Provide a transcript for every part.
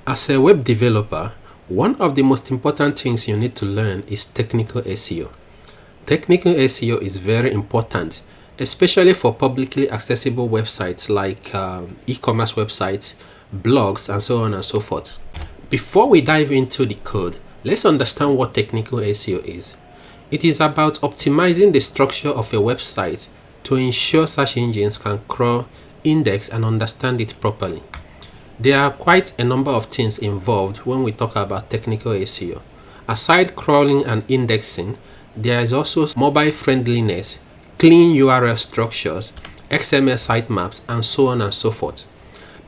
As a web developer, one of the most important things you need to learn is technical SEO. Technical SEO is very important, especially for publicly accessible websites like e-commerce websites, blogs, and so on and so forth. Before we dive into the code, let's understand what technical SEO is. It is about optimizing the structure of a website to ensure search engines can crawl, index, and understand it properly. There are quite a number of things involved when we talk about technical SEO. Aside crawling and indexing, there is also mobile friendliness, clean URL structures, XML sitemaps, and so on and so forth.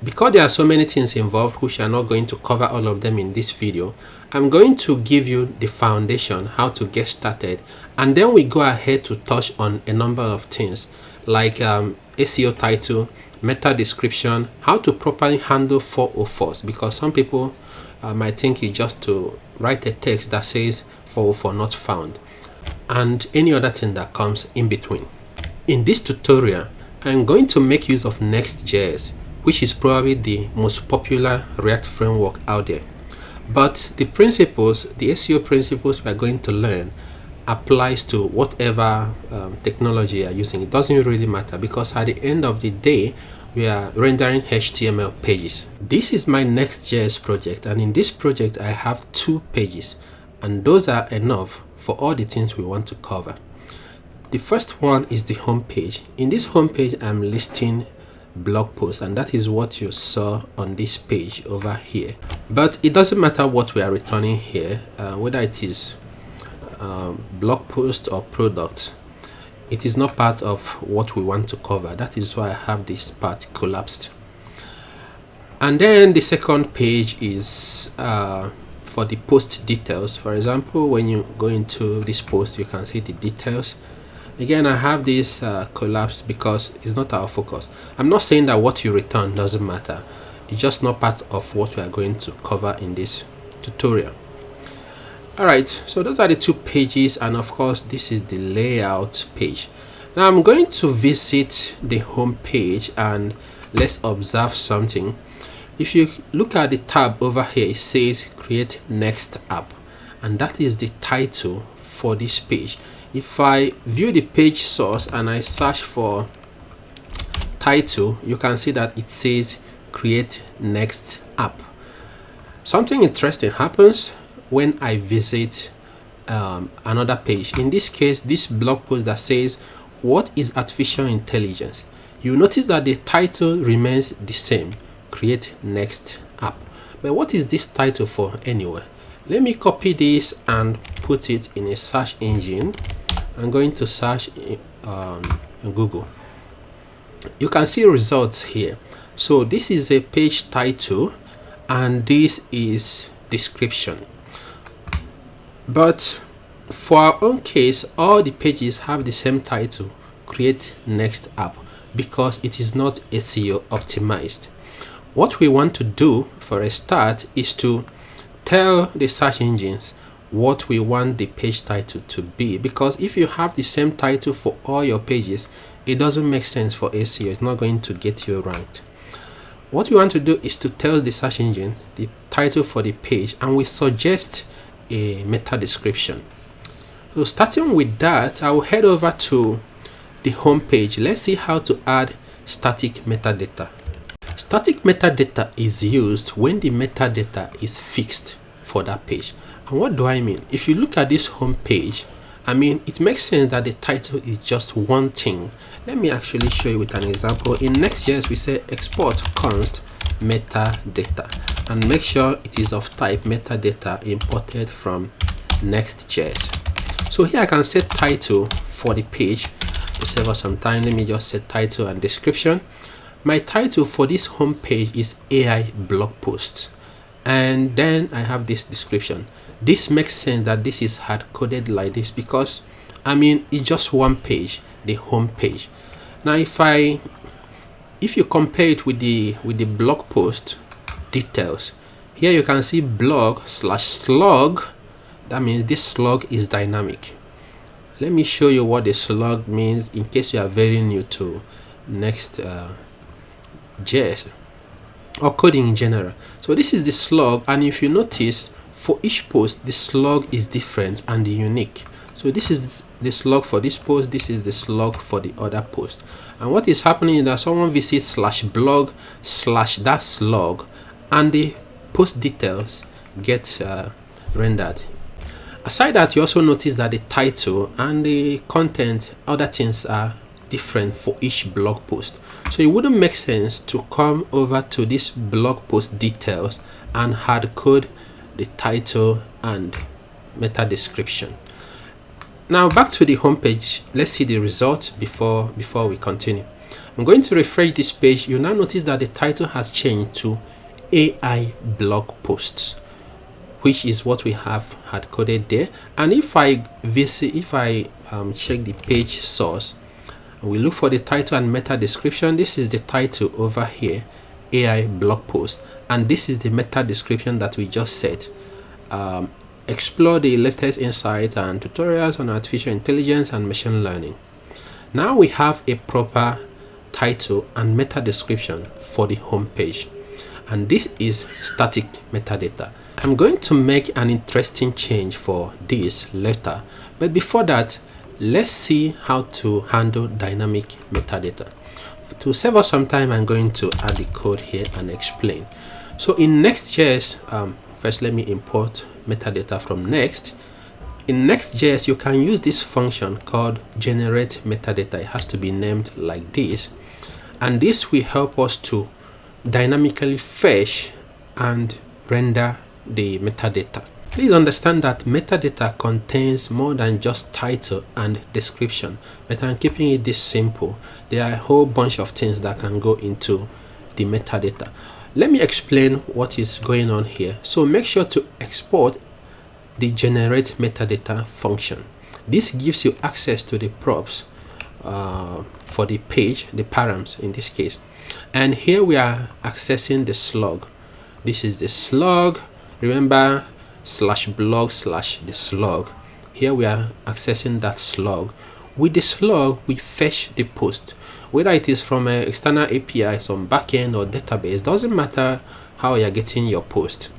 Because there are so many things involved, which I'm not going to cover all of them in this video, I'm going to give you the foundation, how to get started, and then we go ahead to touch on a number of things like SEO title, meta description, how to properly handle 404s, because some people might think it's just to write a text that says 404 not found, and any other thing that comes in between. In this tutorial, I'm going to make use of Next.js, which is probably the most popular React framework out there. But the principles, the SEO principles we are going to learn applies to whatever technology you are using. It doesn't really matter, because at the end of the day, we are rendering HTML pages. This is my Next.js project, and in this project I have 2 pages, and those are enough for all the things we want to cover. The first one is the home page. In this home page, I'm listing blog posts, and that is what you saw on this page over here. But it doesn't matter what we are returning here, whether it is blog post or products. It is not part of what we want to cover. That is why I have this part collapsed. And then the second page is for the post details. For example, when you go into this post, you can see the details. Again, I have this collapsed because it's not our focus. I'm not saying that what you return doesn't matter. It's just not part of what we are going to cover in this tutorial. Alright, so those are the 2 pages, and of course this is the layout page. Now I'm going to visit the home page and let's observe something. If you look at the tab over here, it says create next app, and that is the title for this page. If I view the page source and I search for title, you can see that it says create next app. Something interesting happens when I visit another page. In this case, this blog post that says what is artificial intelligence, you notice that the title remains the same, create next app. But what is this title for anyway? Let me copy this and put it in a search engine. I'm going to search in Google. You can see results here. So this is a page title and this is description. But for our own case, all the pages have the same title, create next app, because it is not SEO optimized. What we want to do for a start is to tell the search engines what we want the page title to be, because if you have the same title for all your pages, it doesn't make sense for SEO. It's not going to get you ranked. What we want to do is to tell the search engine the title for the page, and we suggest a meta description. So starting with that, I will head over to the home page. Let's see how to add static metadata. Static metadata is used when the metadata is fixed for that page. And what do I mean? If you look at this home page, I mean, it makes sense that the title is just one thing. Let me actually show you with an example. In Next.js, we say export const metadata, and make sure it is of type metadata imported from Next.js. So here I can set title for the page. To save us some time, let me just set title and description. My title for this home page is AI blog posts, and then I have this description. This makes sense that this is hard coded like this, because I mean, it's just one page, the home page. Now if you compare it with the blog post details, here you can see blog/slug. That means this slug is dynamic. Let me show you what the slug means in case you are very new to Next.js or coding in general. So this is the slug, and if you notice, for each post the slug is different and unique. So this is the slug for this post, this is the slug for the other post. And what is happening is that someone visits /blog/ that slug, and the post details get rendered. Aside that, you also notice that the title and the content, other things are different for each blog post. So it wouldn't make sense to come over to this blog post details and hard code the title and meta description. Now back to the home page. Let's see the results before we continue. I'm going to refresh this page. You now notice that the title has changed to AI blog posts, which is what we have hard coded there. And if I check the page source, we look for the title and meta description. This is the title over here, AI blog post, and this is the meta description that we just set. Explore the latest insights and tutorials on artificial intelligence and machine learning. Now we have a proper title and meta description for the home page, and this is static metadata. I'm going to make an interesting change for this later, but before that, let's see how to handle dynamic metadata. To save us some time, I'm going to add the code here and explain. So in Next.js, first let me import metadata from Next. In Next.js, you can use this function called generateMetadata. It has to be named like this, and this will help us to dynamically fetch and render the metadata. Please understand that metadata contains more than just title and description, but I'm keeping it this simple. There are a whole bunch of things that can go into the metadata. Let me explain what is going on here. So make sure to export the generateMetadata function. This gives you access to the props for the page, the params in this case. And here we are accessing the slug. This is the slug. Remember, /blog/ the slug. Here we are accessing that slug. With the slug, we fetch the post, whether it is from an external API, some backend or database. Doesn't matter how you are getting your post.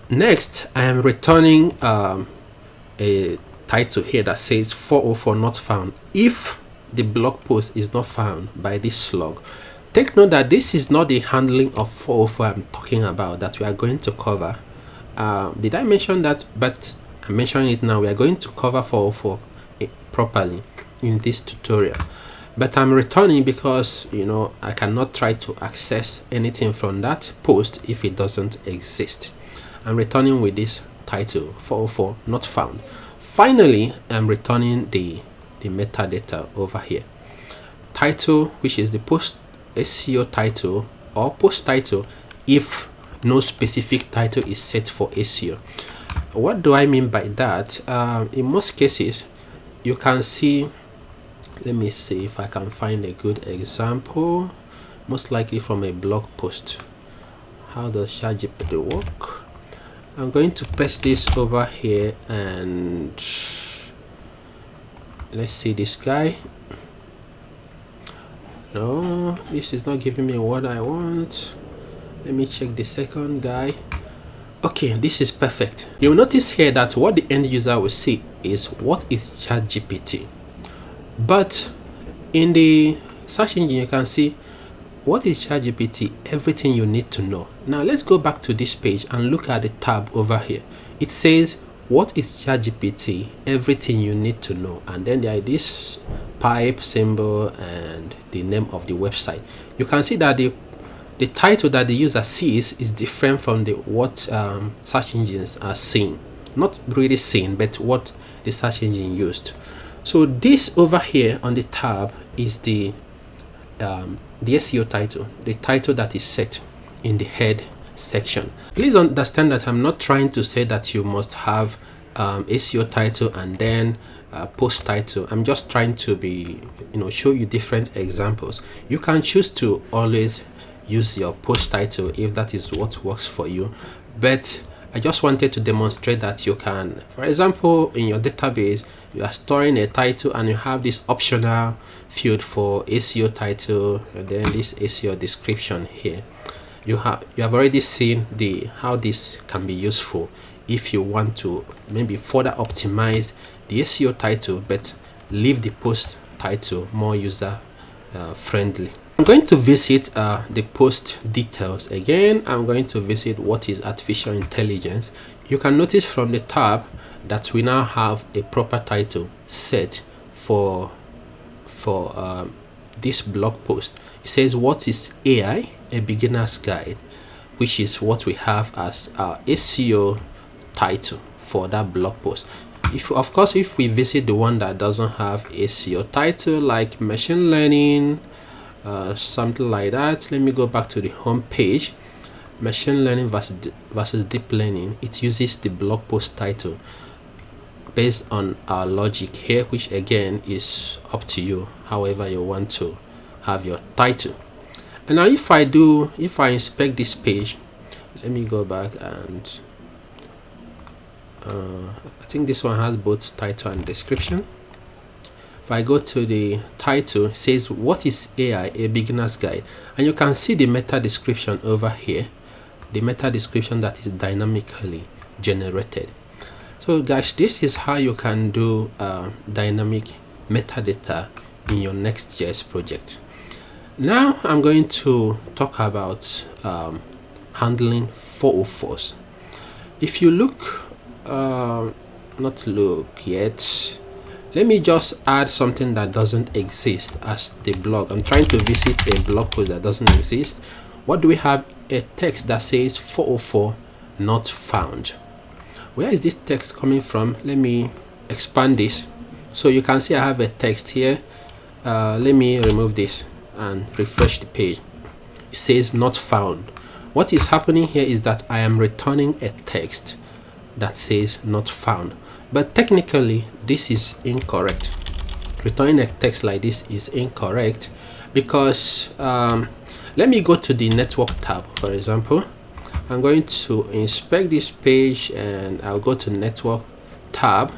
Next, I am returning a title here that says 404 not found if the blog post is not found by this slug. Take note that this is not the handling of 404 I'm talking about that we are going to cover. Did I mention that? But I'm mentioning it now. We are going to cover 404 properly in this tutorial. But I'm returning because, you know, I cannot try to access anything from that post if it doesn't exist. I'm returning with this title 404 not found. Finally, I'm returning the metadata over here. Title, which is the post SEO title or post title if no specific title is set for SEO. What do I mean by that? In most cases, you can see, let me see if I can find a good example, most likely from a blog post. How does ChatGPT work? I'm going to paste this over here and let's see this guy. No, this is not giving me what I want. Let me check the second guy. Okay, this is perfect. You'll notice here that what the end user will see is what is ChatGPT. But in the search engine, you can see what is ChatGPT, everything you need to know. Now let's go back to this page and look at the tab over here. It says what is ChatGPT, everything you need to know, and then there is this pipe symbol and the name of the website. You can see that the title that the user sees is different from what search engines are seeing. Not really seeing, but what the search engine used. So this over here on the tab is the SEO title, the title that is set in the head section. Please understand that I'm not trying to say that you must have SEO title and then post title. I'm just trying to show you different examples. You can choose to always use your post title if that is what works for you, but I just wanted to demonstrate that you can, for example, in your database, you are storing a title and you have this optional field for SEO title and then this SEO description here. you have already seen how this can be useful if you want to maybe further optimize the SEO title but leave the post title more user friendly. I'm going to visit the post details again. I'm going to visit what is artificial intelligence. You can notice from the tab that we now have a proper title set for this blog post. It says, what is AI? A beginner's guide, which is what we have as our SEO title for that blog post. Of course, if we visit the one that doesn't have SEO title, like machine learning, something like that, let me go back to the home page. Machine learning versus deep learning, it uses the blog post title based on our logic here, which again is up to you, however you want to have your title. And now if I inspect this page, let me go back, and I think this one has both title and description. If I go to the title, it says, what is AI? A beginner's guide. And you can see the meta description over here, the meta description that is dynamically generated. So guys, this is how you can do dynamic metadata in your Next.js project. Now I'm going to talk about handling 404s. If you look, not look yet, let me just add something that doesn't exist as the blog. I'm trying to visit a blog post that doesn't exist. What do we have? A text that says 404 not found. Where is this text coming from? Let me expand this so you can see I have a text here. Let me remove this and refresh the page. It says not found. What is happening here is that I am returning a text that says not found, but technically this is incorrect. Returning a text like this is incorrect because let me go to the network tab. For example, I'm going to inspect this page and I'll go to network tab.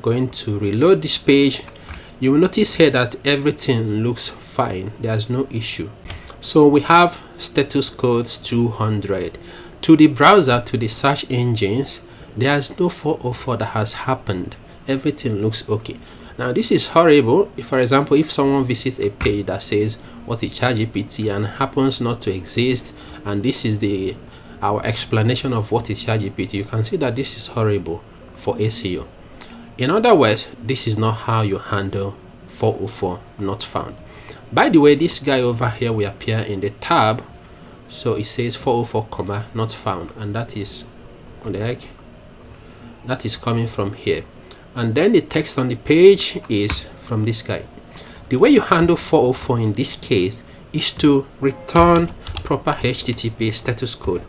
Going to reload this page. You will notice here that everything looks fine. There's no issue. So we have status codes 200. To the browser, to the search engines, there's no 404 that has happened. Everything looks okay. Now this is horrible. If, for example, if someone visits a page that says what is ChatGPT and happens not to exist, and this is our explanation of what is ChatGPT, you can see that this is horrible for SEO. In other words, this is not how you handle 404 not found. By the way, this guy over here will appear in the tab, so it says 404 not found, and that is what the heck, that is coming from here. And then the text on the page is from this guy. The way you handle 404 in this case is to return proper HTTP status code.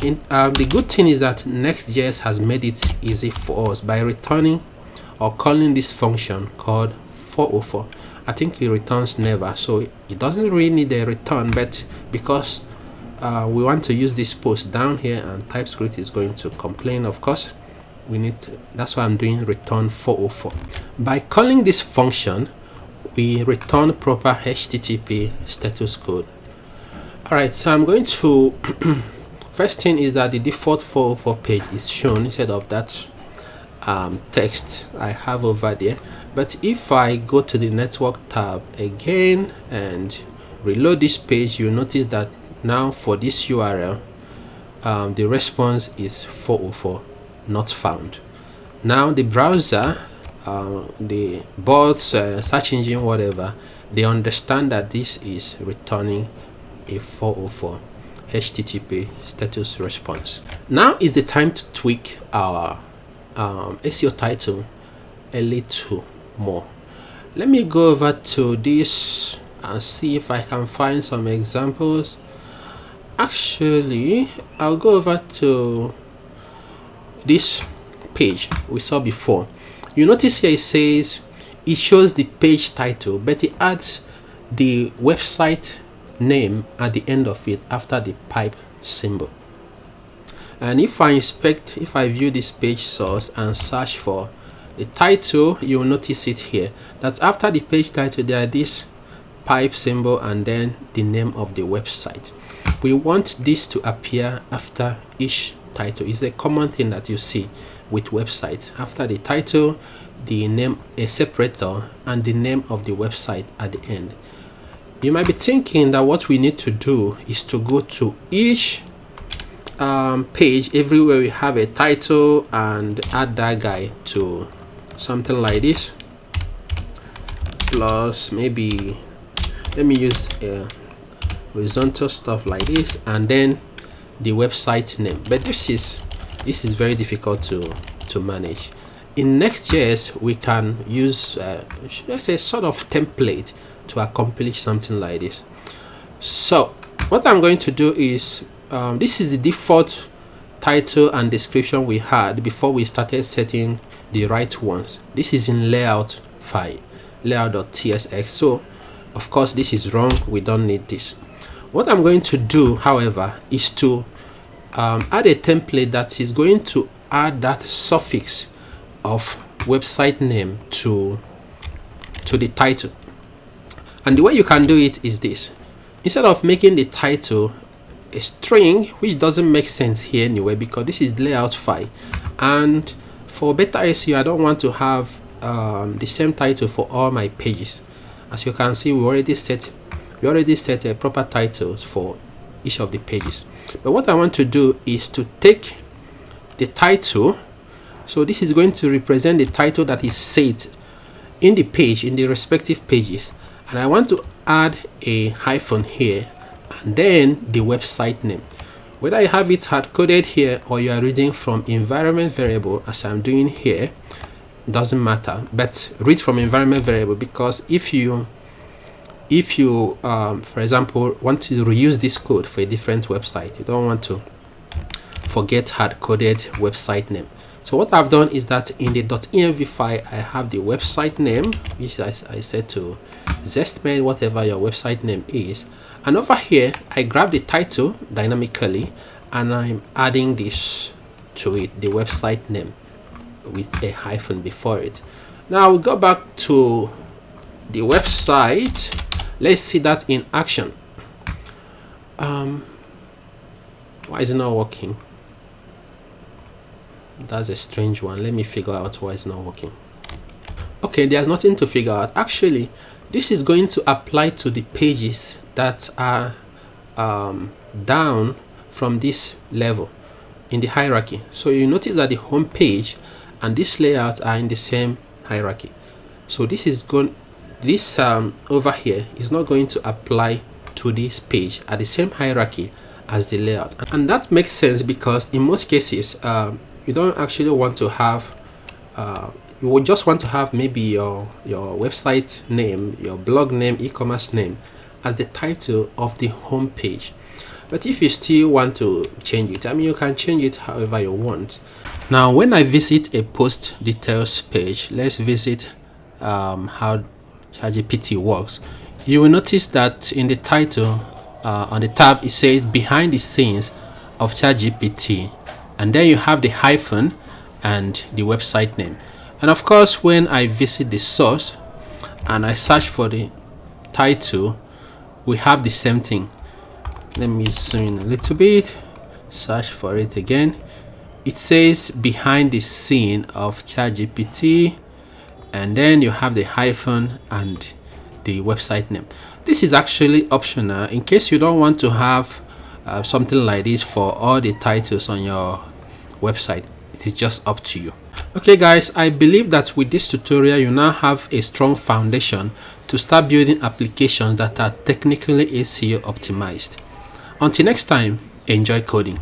The good thing is that Next.js has made it easy for us by returning or calling this function called 404. I think it returns never, so it doesn't really need a return, but because we want to use this post down here and TypeScript is going to complain, of course, that's why I'm doing return 404. By calling this function, we return proper HTTP status code. All right, so I'm going to first thing is that the default 404 page is shown instead of that text I have over there. But if I go to the network tab again and reload this page, you notice that now for this URL the response is 404 not found. Now the browser, the bots, search engine, whatever, they understand that this is returning a 404 HTTP status response. Now is the time to tweak our SEO title a little more. Let me go over to this and see if I can find some examples. Actually, I'll go over to this page we saw before. You notice here it shows the page title, but it adds the website name at the end of it after the pipe symbol. And if I view this page source and search for the title, you will notice it here that after the page title there are this pipe symbol and then the name of the website. we want this to appear after each title. It's a common thing that you see with websites. After the title, the name, a separator, and the name of the website at the end. You might be thinking that what we need to do is to go to each page everywhere we have a title and add that guy to something like this, plus maybe let me use horizontal stuff like this, and then the website name. But this is very difficult to manage. In Next.js we can use should I say sort of template to accomplish something like this. So what I'm going to do is this is the default title and description we had before we started setting the right ones. This is in layout file, layout.tsx. So of course this is wrong, we don't need this. What I'm going to do, however, is to add a template that is going to add that suffix of website name to the title. And the way you can do it is this: instead of making the title a string, which doesn't make sense here anyway because this is layout file, and for better SEO I don't want to have the same title for all my pages. As you can see, we already set proper titles for each of the pages. But what I want to do is to take the title, so this is going to represent the title that is set in the page, in the respective pages, and I want to add a hyphen here and then the website name. Whether you have it hard coded here or you are reading from environment variable as I'm doing here, doesn't matter, but read from environment variable, because if you for example want to reuse this code for a different website, you don't want to forget hard coded website name. So what I've done is that in the .env file I have the website name, which I set to Zestman, whatever your website name is, and over here I grab the title dynamically and I'm adding this to it, the website name, with a hyphen before it. Now we go back to the website. Let's see that in action. Why is it not working? That's a strange one. Let me figure out why it's not working. Okay, there's nothing to figure out. Actually, this is going to apply to the pages that are down from this level in the hierarchy. So you notice that the home page and this layout are in the same hierarchy. So this is going, this over here is not going to apply to this page at the same hierarchy as the layout, and that makes sense because in most cases you don't actually want to have you would just want to have maybe your website name, your blog name, e-commerce name as the title of the home page. But if you still want to change it, I mean, you can change it however you want. Now when I visit a post details page, let's visit how ChatGPT works. You will notice that in the title on the tab it says behind the scenes of ChatGPT, and then you have the hyphen and the website name. And of course when I visit the source and I search for the title, we have the same thing. Let me zoom in a little bit, search for it again. It says behind the scene of ChatGPT, and then you have the hyphen and the website name. This is actually optional in case you don't want to have something like this for all the titles on your website. It is just up to you. Okay guys, I believe that with this tutorial you now have a strong foundation to start building applications that are technically SEO optimized. Until next time, enjoy coding.